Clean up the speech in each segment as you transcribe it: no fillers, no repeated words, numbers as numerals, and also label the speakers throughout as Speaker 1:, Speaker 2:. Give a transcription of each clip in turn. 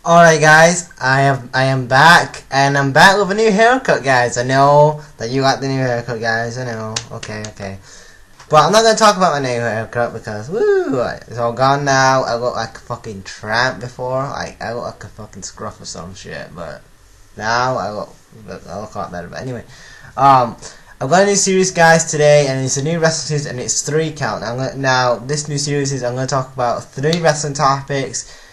Speaker 1: Alright guys, I am back, and I'm back with a new haircut, guys. I know that you like the new haircut, guys. I know. Okay. But I'm not gonna talk about my new haircut because it's all gone now. I look like a fucking tramp before. I look like a fucking scruff or some shit. But now I look a lot better. But anyway, I've got a new series, guys, today, and it's a new wrestling series, and it's 3 count. Now this new series is I'm gonna talk about 3 wrestling topics.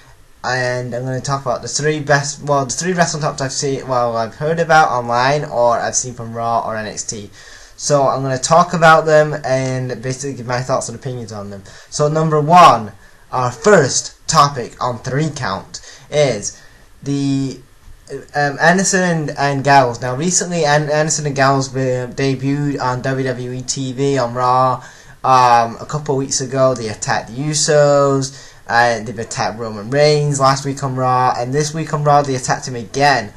Speaker 1: And I'm going to talk about the 3 wrestling topics I've heard about online or I've seen from Raw or NXT. So I'm going to talk about them and basically give my thoughts and opinions on them. So number 1, our first topic on 3 count is the Anderson and Gallows. Now recently Anderson and Gallows debuted on WWE TV on Raw. A couple of weeks ago they attacked the Usos. They've attacked Roman Reigns last week on Raw, and this week on Raw they attacked him again.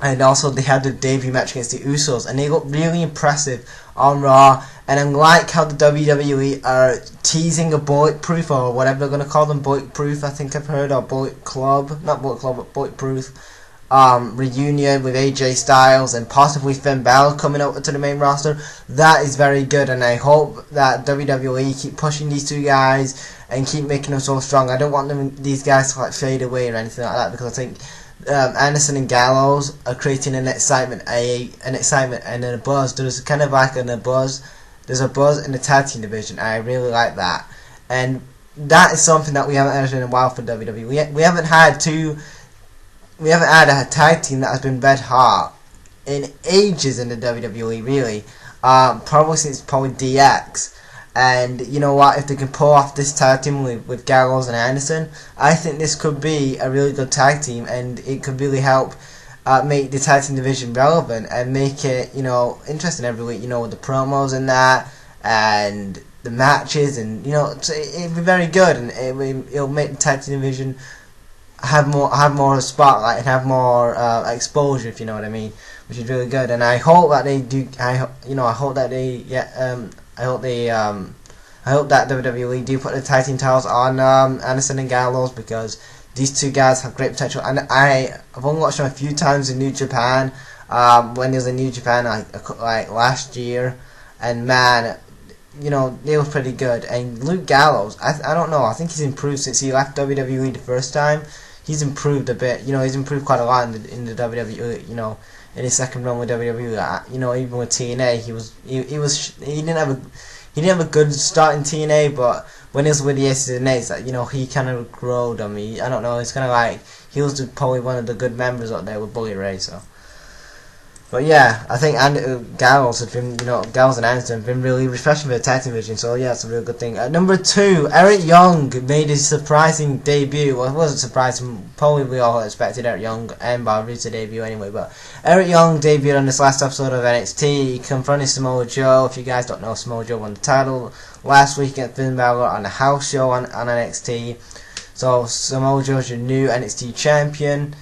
Speaker 1: And also they had the debut match against the Usos, and they look really impressive on Raw. And I like how the WWE are teasing a Bulletproof, or whatever they're going to call them, Bulletproof I think I've heard, or Bullet Club, not Bullet Club but Bulletproof reunion with AJ Styles and possibly Finn Balor coming over to the main roster. That is very good, and I hope that WWE keep pushing these 2 guys and keep making them so strong. I don't want these guys to fade away or anything like that, because I think Anderson and Gallows are creating an excitement and a buzz. There's kind of like a buzz. There's a buzz in the tag team division. I really like that, and that is something that we haven't had in a while for WWE. We haven't had a tag team that has been red hot in ages in the WWE, really. Probably since DX. And you know what, if they can pull off this tag team with Gallows and Anderson, I think this could be a really good tag team, and it could really help make the tag team division relevant and make it, interesting every week, with the promos and that, and the matches, and it'd be very good, and it'll make the tag team division have more spotlight and have more exposure, if you know what I mean, which is really good. And I hope that they do. I hope that WWE do put the tag team titles on Anderson and Gallows, because these 2 guys have great potential. And I've only watched them a few times in New Japan, when they was in New Japan like last year, and man, they were pretty good. And Luke Gallows, I don't know, I think he's improved since he left WWE the first time. He's improved a bit. He's improved quite a lot in the WWE. In his second run with WWE, even with TNA, he didn't have a good start in TNA, but when he was with the Aces and Eights, he kind of growed on me. I don't know. It's kind of like he was probably one of the good members up there with Bully Ray. So. But yeah, I think Gallows and Anderson have been really refreshing for the tag team division. So yeah, it's a real good thing. Number 2, Eric Young made his surprising debut. Well, it wasn't surprising. Probably we all expected Eric Young and Bobby to debut anyway. But Eric Young debuted on this last episode of NXT. He confronted Samoa Joe. If you guys don't know, Samoa Joe won the title last week against Finn Balor on the house show on NXT. So Samoa Joe's your new NXT champion.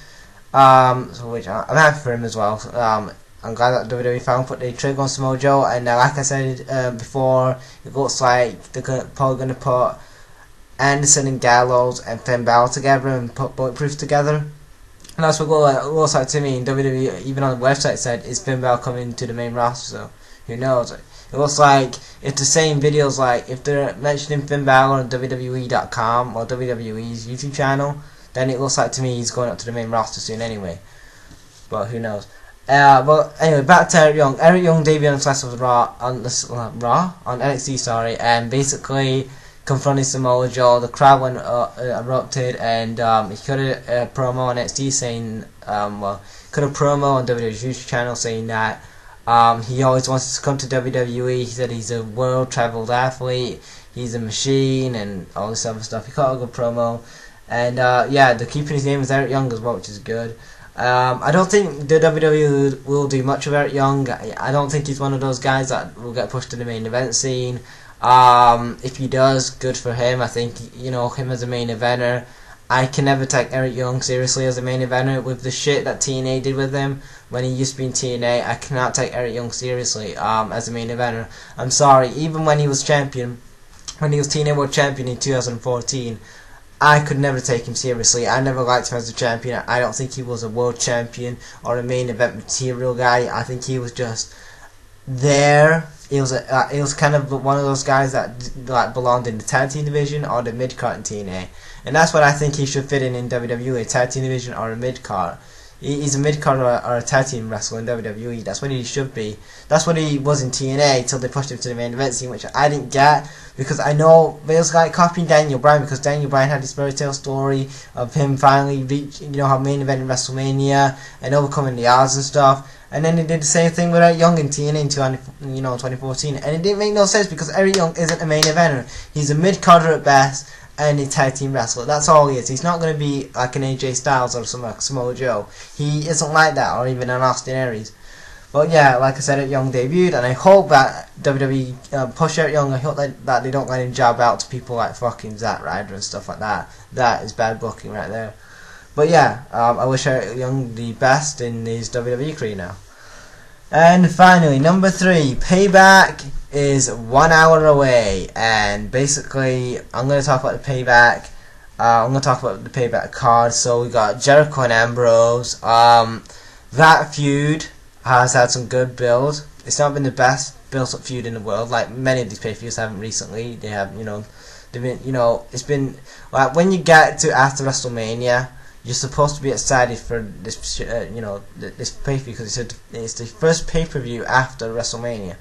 Speaker 1: Which I'm happy for him as well. I'm glad that WWE finally put the trigger on Samoa Joe, and like I said before, it looks like they're probably going to put Anderson and Gallows and Finn Balor together and put Bulletproof together. And that's what it looks like to me. And WWE, even on the website, said, is Finn Balor coming to the main roster, so who knows. It looks like if the same videos, like if they're mentioning Finn Balor on WWE.com or WWE's YouTube channel, then it looks like to me he's going up to the main roster soon anyway. But who knows. But anyway, back to Eric Young. Eric Young debuted on Clash of Raw on NXT, and basically confronted Samoa Joe. The crowd went erupted, and he cut a promo on NXT saying, cut a promo on WWE's YouTube channel saying that he always wants to come to WWE. He said he's a world-traveled athlete, he's a machine, and all this other stuff. He cut a good promo, and they're keeping his name as Eric Young as well, which is good. I don't think the WWE will do much of Eric Young. I don't think he's one of those guys that will get pushed to the main event scene. If he does, good for him. I think, him as a main eventer, I can never take Eric Young seriously as a main eventer. With the shit that TNA did with him when he used to be in TNA, I cannot take Eric Young seriously as a main eventer. I'm sorry, even when he was champion, when he was TNA World Champion in 2014, I could never take him seriously. I never liked him as a champion. I don't think he was a world champion or a main event material guy. I think he was just there. He was kind of one of those guys that like belonged in the tag team division or the mid card in TNA, and that's what I think he should fit in WWE, a tag team division or a mid card. He's a mid card or a tag team wrestler in WWE. That's what he should be. That's what he was in TNA till they pushed him to the main event scene, which I didn't get because I know it was like copying Daniel Bryan, because Daniel Bryan had this fairy tale story of him finally reaching, have main event in WrestleMania and overcoming the odds and stuff. And then they did the same thing with Eric Young in TNA in 2014, and it didn't make no sense because Eric Young isn't a main eventer. He's a mid carder at best and a tag team wrestler. That's all he is. He's not going to be like an AJ Styles or some like Samoa Joe. He isn't like that, or even an Austin Aries. But yeah, like I said, Eric Young debuted, and I hope that WWE push Eric Young. I hope that they don't let him jab out to people like fucking Zack Ryder and stuff like that. That is bad booking right there. But yeah, I wish Eric Young the best in his WWE career now. And finally, number 3, PayBack is 1 hour away, and basically I'm going to talk about the PayBack. I'm going to talk about the PayBack card. So we got Jericho and Ambrose. That feud has had some good build. It's not been the best built-up feud in the world, like many of these pay-per-views haven't recently. They have, they've been, it's been like when you get to after WrestleMania, you're supposed to be excited for this, this pay-per-view because it's the first pay-per-view after WrestleMania.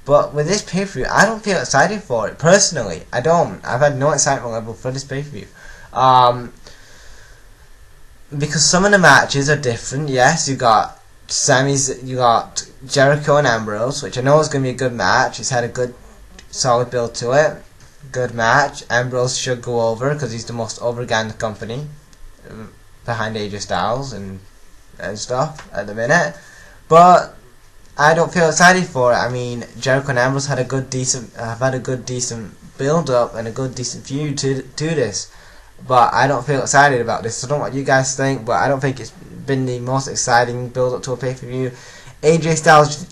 Speaker 1: But with this pay-per-view, I don't feel excited for it personally. I don't. I've had no excitement level for this pay-per-view. Because some of the matches are different. Yes, you got Jericho and Ambrose, which I know is going to be a good match. It's had a good, solid build to it. Good match. Ambrose should go over because he's the most over guy in the company, behind AJ Styles and stuff at the minute. But I don't feel excited for it. I mean, Jericho and Ambrose have had a good decent build up and a good decent feud to this. But I don't feel excited about this. I don't know what you guys think, but I don't think it's been the most exciting build up to a pay per view. AJ Styles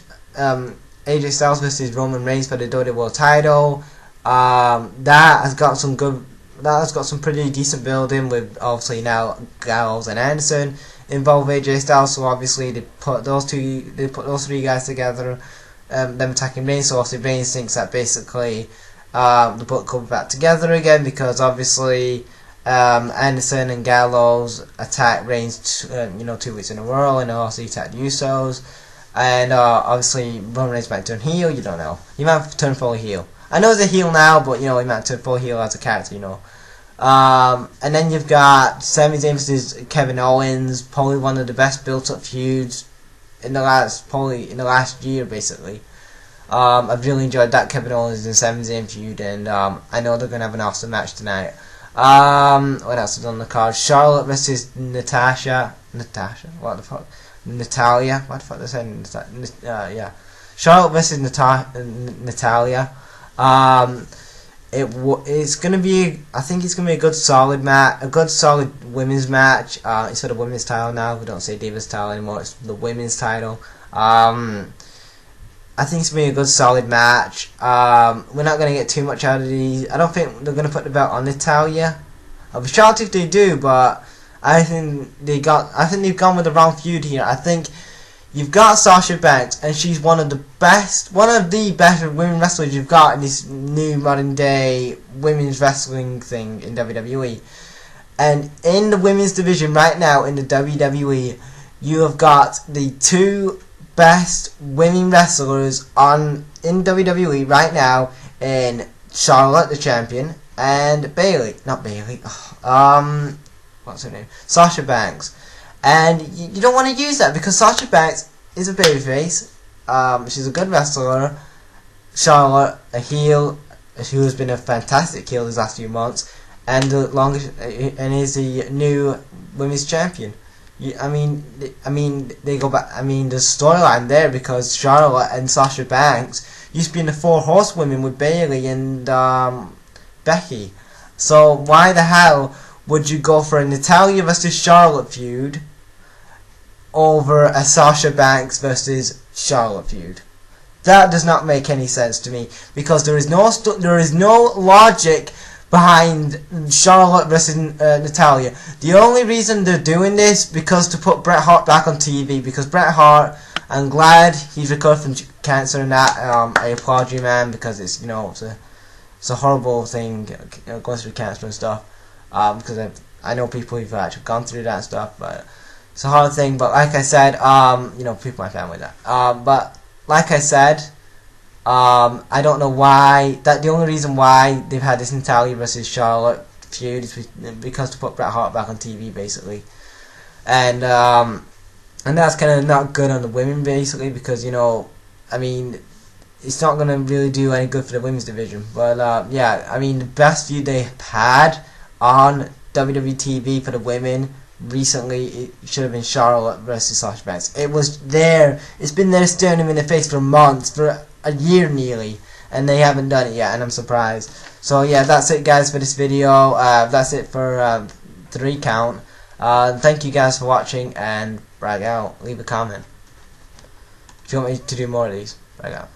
Speaker 1: versus Roman Reigns for the WWE World Title. That has got some pretty decent building, with obviously now Gallows and Anderson involve AJ Styles. So obviously they put those three guys together, them attacking Reigns. So obviously Reigns thinks that basically the book comes back together again, because obviously Anderson and Gallows attacked Reigns 2 weeks in a row, and also he attacked the Usos, and obviously Roman Reigns might turn heel. You don't know. He might turn full heel. I know he's a heel now, but he might turn full heel as a character. And then you've got Sami Zayn versus Kevin Owens, probably one of the best built-up feuds in the last year, basically. I've really enjoyed that Kevin Owens and Sami Zayn feud, and I know they're gonna have an awesome match tonight. What else is on the card? Charlotte versus Natalia. What the fuck? Natalia. What the fuck they saying? Yeah. Charlotte versus Natalia. It's gonna be. I think it's gonna be a good solid match, a good solid women's match. Instead of women's title now, we don't say Divas title anymore. It's the women's title. I think it's gonna be a good solid match. We're not gonna get too much out of these. I don't think they're gonna put the belt on Natalia. I'll be shocked if they do, but I think they've gone with the wrong feud here. I think you've got Sasha Banks, and she's one of the better women wrestlers you've got in this new modern day women's wrestling thing in WWE. And in the women's division right now in the WWE, you have got the two best women wrestlers in WWE right now, in Charlotte the champion and what's her name? Sasha Banks. And you don't want to use that because Sasha Banks is a babyface. She's a good wrestler. Charlotte, a heel, who has been a fantastic heel these last few months, and is the new women's champion. I mean, they go back. I mean, there's storyline there because Charlotte and Sasha Banks used to be in the 4 Horsewomen with Bayley and Becky. So why the hell would you go for a Natalia versus Charlotte feud over a Sasha Banks versus Charlotte feud? That does not make any sense to me, because there is no logic behind Charlotte versus Natalia. The only reason they're doing this because to put Bret Hart back on TV, because Bret Hart, I'm glad he's recovered from cancer and that. I applaud you, man, because it's, you know, it's a horrible thing, you know, going through cancer and stuff. Because I know people who've actually gone through that and stuff, but it's a hard thing. But like I said, you know, people in my family that. But like I said, I don't know why. The only reason why they've had this Natalia versus Charlotte feud is because to put Bret Hart back on TV, basically, and that's kind of not good on the women, basically, because, you know, I mean, it's not gonna really do any good for the women's division. But yeah, I mean, the best feud they had on WWE TV for the women recently, it should have been Charlotte versus Sasha Banks. It was there. It's been there staring them in the face for months, for a year nearly, and they haven't done it yet, and I'm surprised. So yeah, that's it, guys, for this video. That's it for the recount. Thank you guys for watching, and brag out. Leave a comment if you want me to do more of these. Brag out.